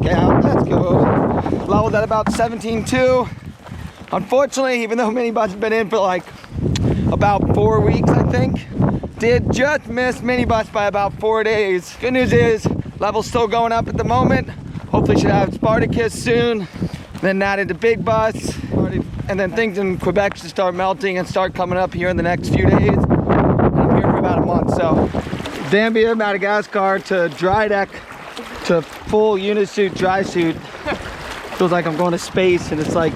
Stakeout. Let's go. Leveled at about 17.2. Unfortunately, even though minibus has been in for like about 4 weeks, I think, did just miss minibus by about 4 days. Good news is, level's still going up at the moment. Hopefully should have Spartacus soon. Then that into big bus. And then things in Quebec should start melting and start coming up here in the next few days. I'm here for about a month, so. Zambia, Madagascar to dry deck to full unisuit dry suit. Feels like I'm going to space, and it's like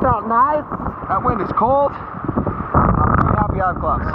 felt nice. That wind is cold. I'm pretty happy I have gloves.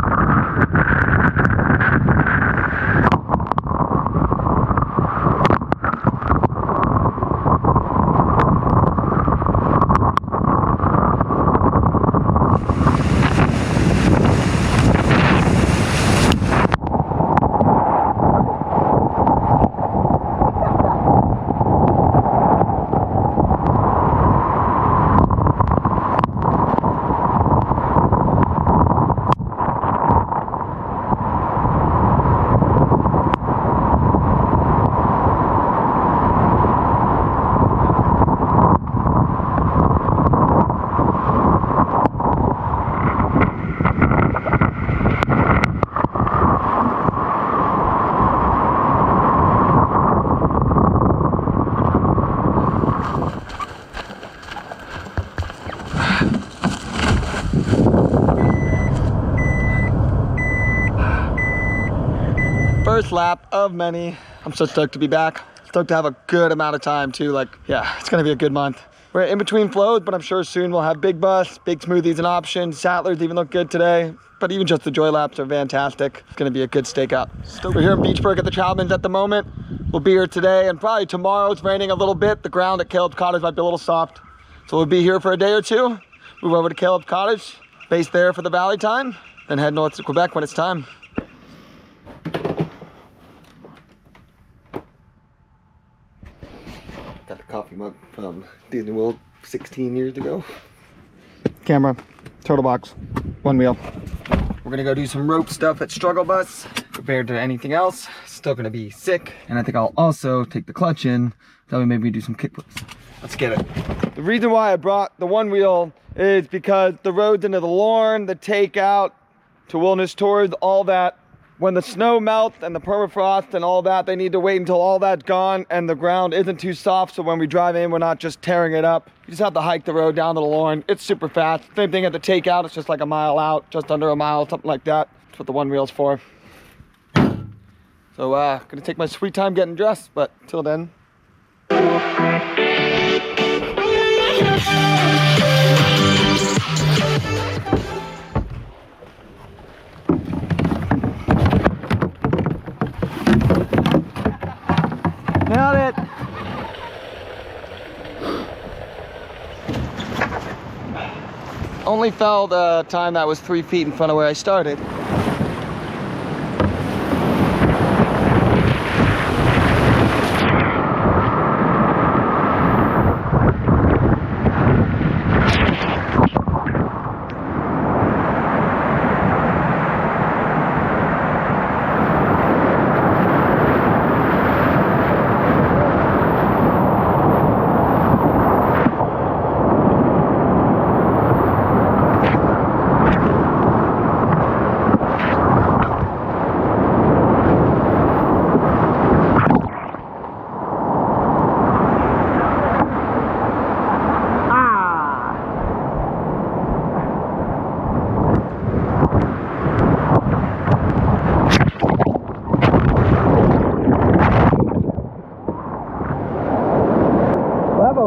First lap of many. I'm so stoked to be back. Stoked to have a good amount of time too. Like, yeah, it's gonna be a good month. We're in between flows, but I'm sure soon we'll have big bus, big smoothies an option. Sattlers even look good today, but even just the joy laps are fantastic. It's gonna be a good stakeout. We're here in Beachburg at the Troutmans at the moment. We'll be here today and probably tomorrow. It's raining a little bit. The ground at Caleb's Cottage might be a little soft. So we'll be here for a day or two. Move over to Caleb's Cottage, base there for the valley time, then head north to Quebec when it's time. Got a coffee mug from Disney World 16 years ago. Camera, turtle box, one wheel. We're gonna go do some rope stuff at Struggle Bus. Compared to anything else, still gonna be sick. And I think I'll also take the clutch in. That way maybe we do some kickflips. Let's get it. The reason why I brought the one wheel is because the roads into the Lorne, the takeout to Wilderness Tours, all that, when the snow melts and the permafrost and all that, they need to wait until all that's gone and the ground isn't too soft, so when we drive in, we're not just tearing it up. You just have to hike the road down to the Lorne. It's super fast. Same thing at the takeout. It's just like a mile out, just under a mile, something like that. That's what the one wheel's for. So gonna take my sweet time getting dressed, but till then. Nailed it. Only fell the time that was 3 feet in front of where I started.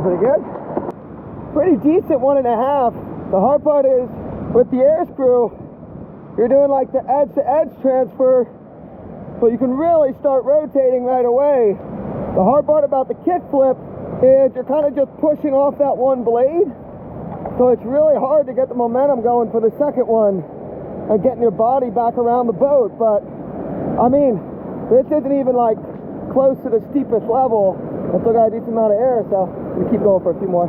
Pretty good. Pretty decent 1.5. The hard part is with the air screw, you're doing like the edge to edge transfer, but you can really start rotating right away. The hard part about the kick flip is you're kind of just pushing off that one blade. So it's really hard to get the momentum going for the second one and getting your body back around the boat. But I mean, this isn't even like close to the steepest level. I still got a decent amount of air, so I'm gonna keep going for a few more.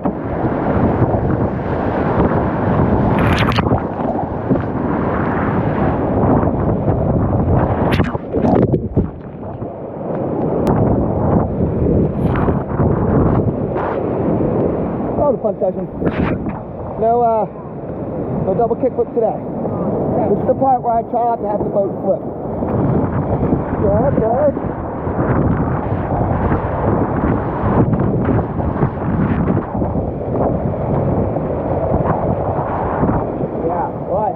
That was a fun session. No double kickflip today. This is the part where I try not to have the boat flip. Good, good. Yeah, what?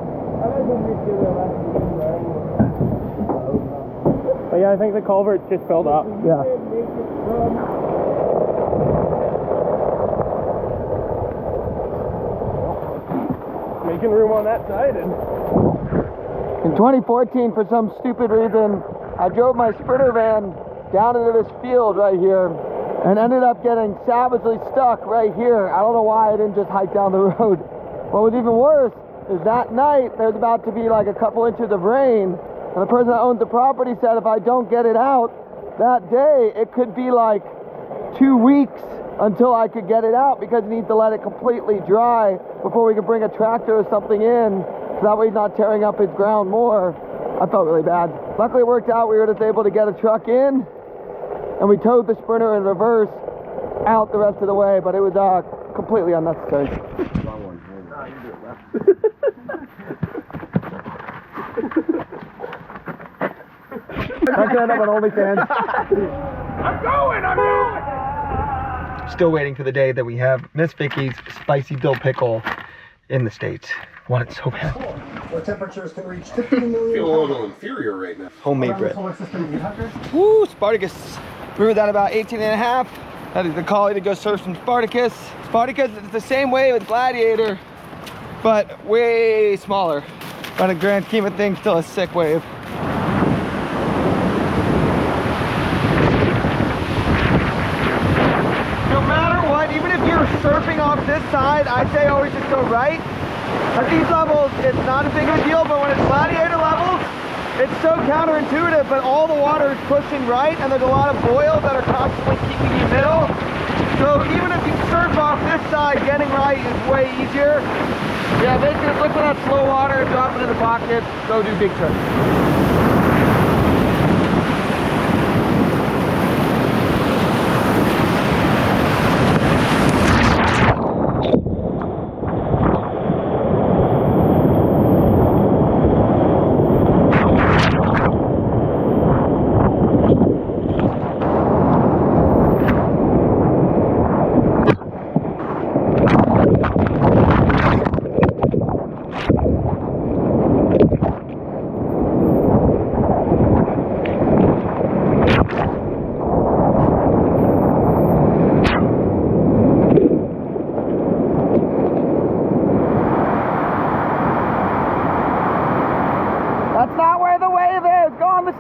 But yeah, I think the culvert's just filled up. Yeah. Making room on that side. And in 2014, for some stupid reason, I drove my Sprinter van down into this field right here and ended up getting savagely stuck right here. I don't know why I didn't just hike down the road. What was even worse is that night there's about to be like a couple inches of rain, and the person that owned the property said if I don't get it out that day, it could be like 2 weeks until I could get it out, because he needs to let it completely dry before we can bring a tractor or something in, so that way he's not tearing up his ground more. I felt really bad. Luckily it worked out. We were just able to get a truck in, and we towed the Sprinter in reverse out the rest of the way, but it was completely unnecessary. I'm gonna end up on OnlyFans. I'm going! Still waiting for the day that we have Miss Vicky's spicy dill pickle in the States. Want it so bad. Where temperatures can reach 15 million. I feel a little inferior right now. Homemade bread. Woo, Spartacus. We were down about 18 and a half. That is the collie to go surf some Spartacus. Spartacus is the same wave with Gladiator, but way smaller. But in the grand scheme of things, still a sick wave. Surfing off this side, I say always just go right. At these levels, it's not a big of a deal, but when it's Gladiator levels, it's so counterintuitive, but all the water is pushing right, and there's a lot of boils that are constantly keeping you middle. So even if you surf off this side, getting right is way easier. Yeah, basically just look for that slow water, drop it in the pocket, go do big trips.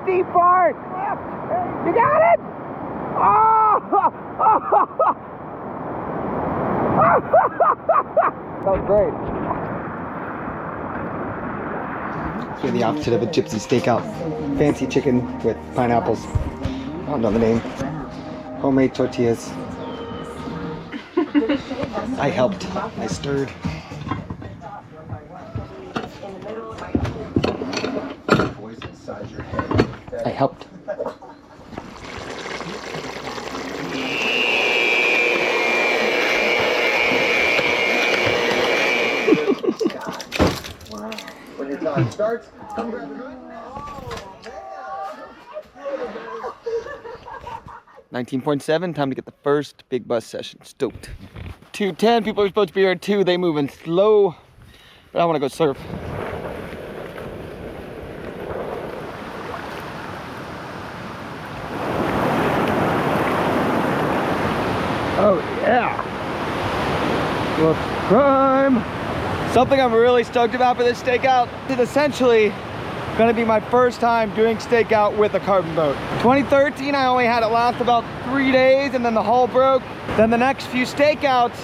Steep part. You got it? Oh! That was great. It's the opposite of a gypsy stakeout. Fancy chicken with pineapples. I don't know the name. Homemade tortillas. I helped. I stirred. I helped. When your time starts, come grab the hood. 19.7, time to get the first big bus session. Stoked. 2:10, people are supposed to be here at 2. They moving slow, but I want to go surf. Oh yeah, let's climb. Something I'm really stoked about for this stakeout is essentially going to be my first time doing stakeout with a carbon boat. 2013, I only had it last about 3 days and then the hull broke. Then the next few stakeouts,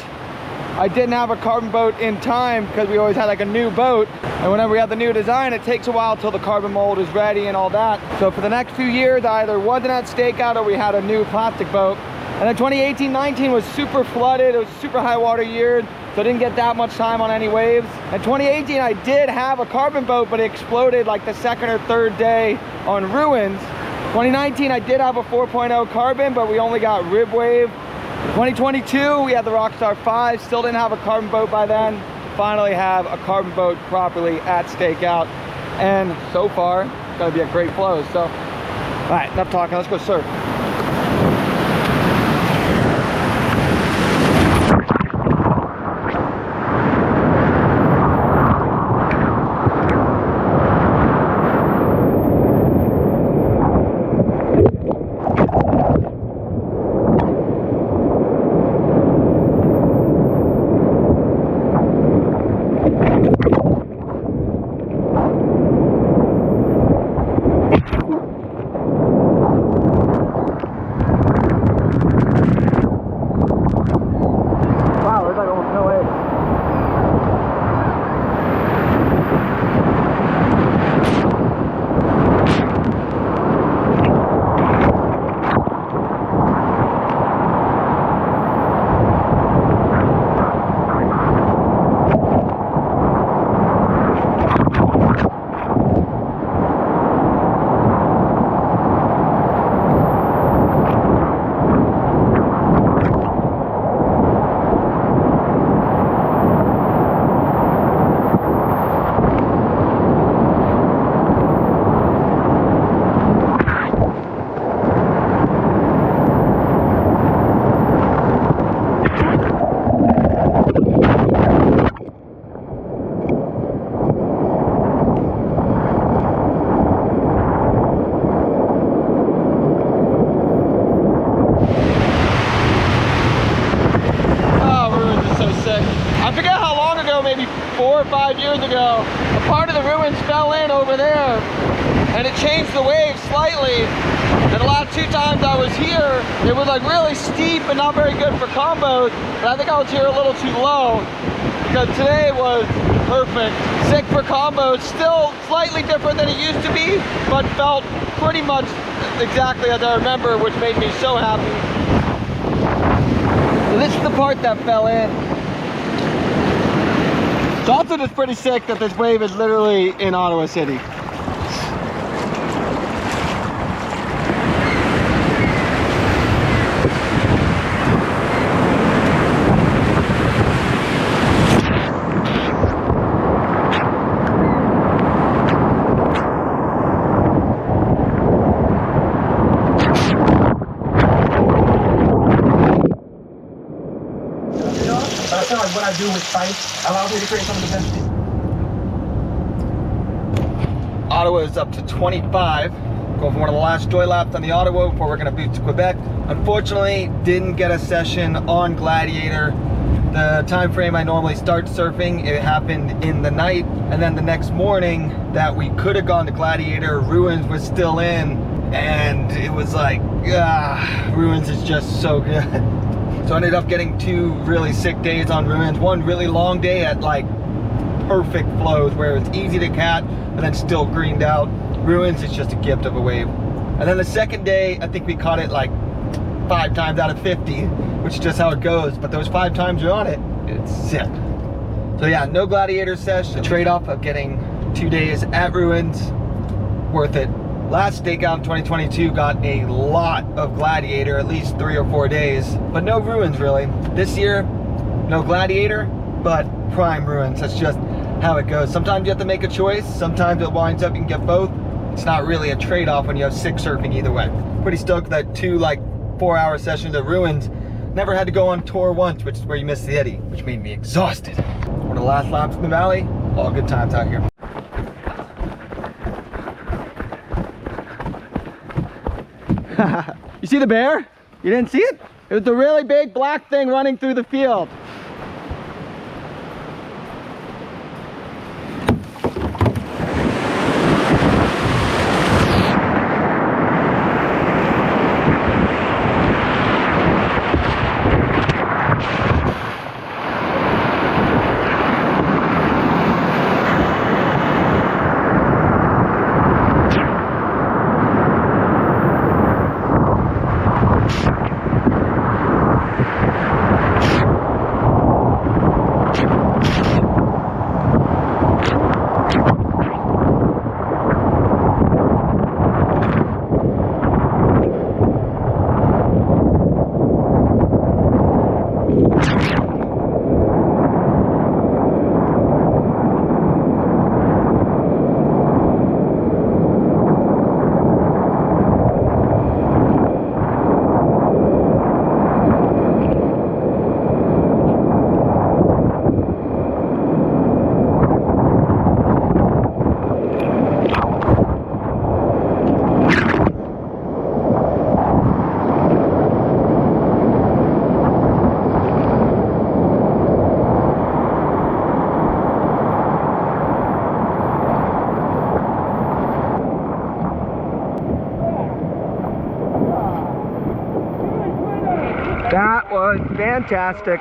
I didn't have a carbon boat in time because we always had like a new boat. And whenever we have the new design, it takes a while till the carbon mold is ready and all that. So for the next few years, I either wasn't at Stakeout or we had a new plastic boat. And then 2018-19 was super flooded. It was a super high water year, so I didn't get that much time on any waves. And 2018, I did have a carbon boat, but it exploded like the second or third day on Ruins. 2019, I did have a 4.0 carbon, but we only got rib wave. 2022, we had the Rockstar 5, still didn't have a carbon boat by then. Finally have a carbon boat properly at Stakeout. And so far, it's gonna be a great flow. So, all right, enough talking, let's go surf. I forget how long ago, maybe 4 or 5 years ago, a part of the ruins fell in over there and it changed the wave slightly. And the last 2 times I was here, it was like really steep and not very good for combos, but I think I was here a little too low because today was perfect. Sick for combos, still slightly different than it used to be, but felt pretty much exactly as I remember, which made me so happy. So this is the part that fell in. It's also just pretty sick that this wave is literally in Ottawa City. What I do with fight allows me to create some of the best. Ottawa is up to 25. Going for one of the last joy laps on the Ottawa before we're gonna boot to Quebec. Unfortunately, didn't get a session on Gladiator. The time frame I normally start surfing, it happened in the night, and then the next morning that we could have gone to Gladiator, Ruins was still in, and it was like, Ruins is just so good. So I ended up getting 2 really sick days on Ruins. One really long day at like perfect flows where it's easy to cat, but then still greened out. Ruins is just a gift of a wave. And then the second day, I think we caught it like 5 times out of 50, which is just how it goes. But those 5 times you're on it, it's sick. So yeah, no Gladiator sesh. The trade-off of getting 2 days at Ruins, worth it. Last Stakeout in 2022 got a lot of Gladiator, at least 3 or 4 days, but no Ruins really. This year, no Gladiator, but prime Ruins. That's just how it goes. Sometimes you have to make a choice. Sometimes it winds up you can get both. It's not really a trade-off when you have 6 surfing either way. Pretty stoked that 2 like 4-hour sessions at Ruins. Never had to go on tour once, which is where you miss the eddy, which made me exhausted. One of the last laps in the valley, all good times out here. You see the bear? You didn't see it? It was the really big black thing running through the field. That was fantastic.